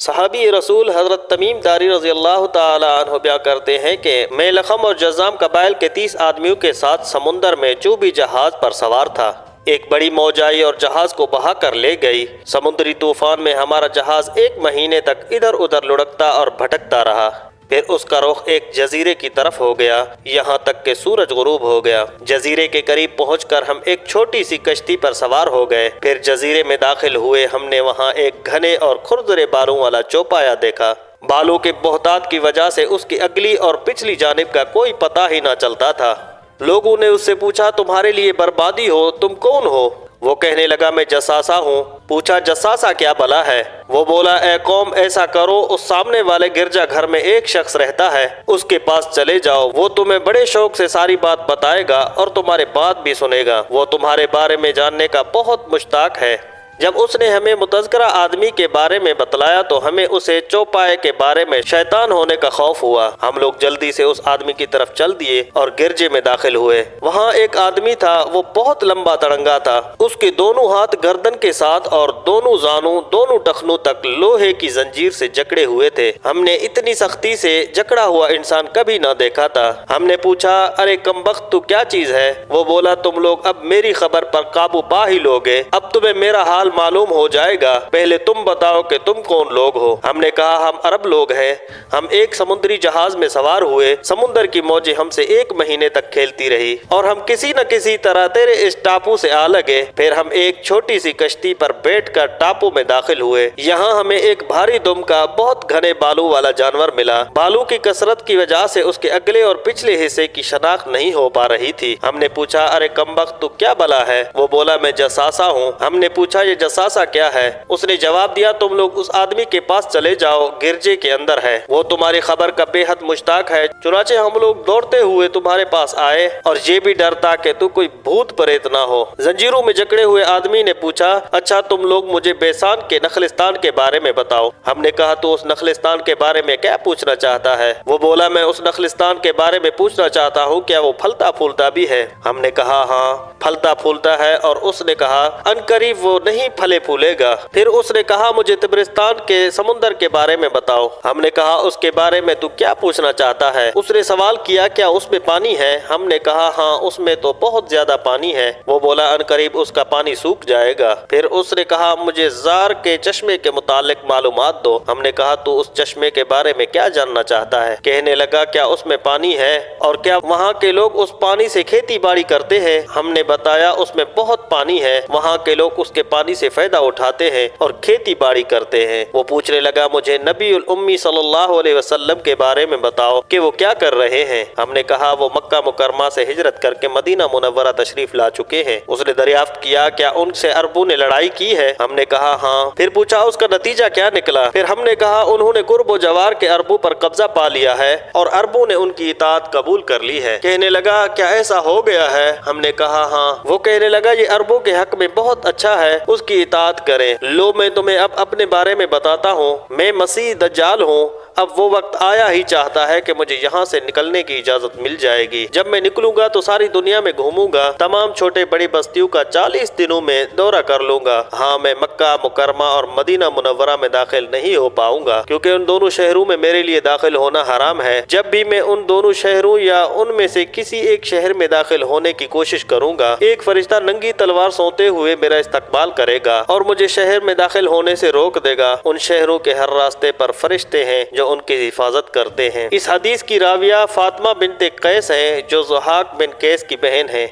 صحابی رسول حضرت تمیم داری رضی اللہ تعالی عنہ بیان کرتے ہیں کہ میں لخم اور جذام قبائل کے 30 آدمیوں کے ساتھ سمندر میں چوبی جہاز پر سوار تھا۔ ایک بڑی موج آئی اور جہاز کو بہا کر لے گئی۔ سمندری طوفان میں ہمارا جہاز 1 مہینے تک ادھر ادھر لڑکتا اور بھٹکتا رہا۔ پھر اس کا رخ ایک جزیرے کی طرف ہو گیا، یہاں تک کہ سورج غروب ہو گیا۔ جزیرے کے قریب پہنچ کر ہم ایک چھوٹی سی کشتی پر سوار ہو گئے۔ پھر جزیرے میں داخل ہوئے، ہم نے وہاں ایک گھنے اور کھردرے بالوں والا چوپایا دیکھا۔ بالوں کے بہتات کی وجہ سے اس کی اگلی اور پچھلی جانب کا کوئی پتہ ہی نہ چلتا تھا۔ لوگوں نے اس سے پوچھا تمہارے لیے بربادی ہو، تم کون ہو؟ وہ کہنے لگا میں جساسہ ہوں۔ پوچھا جساسہ کیا بلا ہے؟ وہ بولا اے قوم ایسا کرو، اس سامنے والے گرجا گھر میں ایک شخص رہتا ہے، اس کے پاس چلے جاؤ، وہ تمہیں بڑے شوق سے ساری بات بتائے گا اور تمہارے بات بھی سنے گا، وہ تمہارے بارے میں جاننے کا بہت مشتاق ہے۔ جب اس نے ہمیں متذکرہ آدمی کے بارے میں بتلایا تو ہمیں اسے چوپائے کے بارے میں شیطان ہونے کا خوف ہوا۔ ہم لوگ جلدی سے اس آدمی کی طرف چل دیے اور گرجے میں داخل ہوئے۔ وہاں ایک آدمی تھا، وہ بہت لمبا تڑنگا تھا، اس کے دونوں ہاتھ گردن کے ساتھ اور دونوں زانوں دونوں ٹخنوں تک لوہے کی زنجیر سے جکڑے ہوئے تھے۔ ہم نے اتنی سختی سے جکڑا ہوا انسان کبھی نہ دیکھا تھا۔ ہم نے پوچھا ارے کمبخت تو کیا چیز ہے؟ وہ بولا تم لوگ اب میری خبر پر قابو پا ہی لوگے، اب تمہیں میرا حال معلوم ہو جائے گا، پہلے تم بتاؤ کہ تم کون لوگ ہو؟ ہم نے کہا ہم عرب لوگ ہیں۔ ہم ایک سمندری جہاز میں سوار ہوئے، سمندر کی موجیں ہم سے 1 مہینے تک کھیلتی رہی اور ہم کسی نہ کسی طرح تیرے اس ٹاپو سے آ لگے۔ پھر ہم ایک چھوٹی سی کشتی پر بیٹھ کر ٹاپو میں داخل ہوئے۔ یہاں ہمیں ایک بھاری دم کا بہت گھنے بالوں والا جانور ملا۔ بالوں کی کثرت کی وجہ سے اس کے اگلے اور پچھلے حصے کی شناخت نہیں ہو پا رہی تھی۔ ہم نے پوچھا ارے کمبخت تو کیا بلا ہے؟ وہ بولا میں جساسہ ہوں۔ ہم نے پوچھا یہ جساسہ کیا ہے؟ اس نے جواب دیا تم لوگ اس آدمی کے پاس چلے جاؤ، گرجے کے اندر ہے، وہ تمہاری خبر کا بے حد مشتاق ہے۔ چنانچہ ہم لوگ دوڑتے ہوئے تمہارے پاس آئے اور یہ بھی ڈرتا کہ تو کوئی بھوت پریت نہ ہو۔ زنجیروں میں جکڑے ہوئے آدمی نے پوچھا اچھا تم لوگ مجھے بیسان کے نخلستان کے بارے میں بتاؤ۔ ہم نے کہا تو اس نخلستان کے بارے میں کیا پوچھنا چاہتا ہے؟ وہ بولا میں اس نخلستان کے بارے میں پوچھنا چاہتا ہوں کیا وہ پھلتا پھولتا بھی ہے؟ ہم نے کہا ہاں پھلتا پھولتا ہے، اور اس نے کہا ان قریب وہ نہیں پھلے پھولے گا۔ پھر اس نے کہا مجھے تبرستان کے سمندر کے بارے میں بتاؤ۔ ہم نے کہا اس کے بارے میں تو کیا پوچھنا چاہتا ہے؟ اس نے سوال کیا کیا اس میں پانی ہے؟ ہم نے کہا ہاں اس میں تو بہت زیادہ پانی ہے۔ وہ بولا ان قریب اس کا پانی سوکھ جائے گا۔ پھر اس نے کہا مجھے زار کے چشمے کے متعلق معلومات دو۔ ہم نے کہا تو اس چشمے کے بارے میں کیا جاننا چاہتا ہے؟ کہنے لگا کیا اس میں پانی ہے اور کیا وہاں کے لوگ اس پانی سے کھیتی باڑی کرتے ہیں؟ ہم نے بتایا اس میں بہت پانی ہے، وہاں کے لوگ اس کے پانی سے فائدہ اٹھاتے ہیں اور کھیتی باڑی کرتے ہیں۔ وہ پوچھنے لگا مجھے نبی الامی صلی اللہ علیہ وسلم کے بارے میں بتاؤ کہ وہ کیا کر رہے ہیں؟ ہم نے کہا وہ مکہ مکرمہ سے ہجرت کر کے مدینہ منورہ تشریف لا چکے ہیں۔ اس نے دریافت کیا کیا ان سے عربوں نے لڑائی کی ہے؟ ہم نے کہا ہاں۔ پھر پوچھا اس کا نتیجہ کیا نکلا؟ پھر ہم نے کہا انہوں نے قرب و جوار کے عربوں پر قبضہ پا لیا ہے اور عربوں نے ان کی اطاعت قبول کر لی ہے۔ کہنے لگا کیا ایسا ہو گیا ہے؟ ہم نے کہا ہاں۔ وہ کہنے لگا یہ عربوں کے حق میں بہت اچھا ہے، اس کی اطاعت کریں۔ لو میں تمہیں اب اپنے بارے میں بتاتا ہوں، میں مسیح دجال ہوں۔ اب وہ وقت آیا ہی چاہتا ہے کہ مجھے یہاں سے نکلنے کی اجازت مل جائے گی۔ جب میں نکلوں گا تو ساری دنیا میں گھوموں گا، تمام چھوٹے بڑی بستیوں کا 40 دنوں میں دورہ کر لوں گا۔ ہاں میں مکہ مکرمہ اور مدینہ منورہ میں داخل نہیں ہو پاؤں گا کیونکہ ان دونوں شہروں میں میرے لیے داخل ہونا حرام ہے۔ جب بھی میں ان دونوں شہروں یا ان میں سے کسی ایک شہر میں داخل ہونے کی کوشش کروں گا، ایک فرشتہ ننگی تلوار سونتے ہوئے میرا استقبال کرے گا اور مجھے شہر میں داخل ہونے سے روک دے گا۔ ان شہروں کے ہر راستے پر فرشتے ہیں جو ان کی حفاظت کرتے ہیں۔ اس حدیث کی راویہ فاطمہ بنت قیس ہیں جو ضحاک بن قیس کی بہن ہیں۔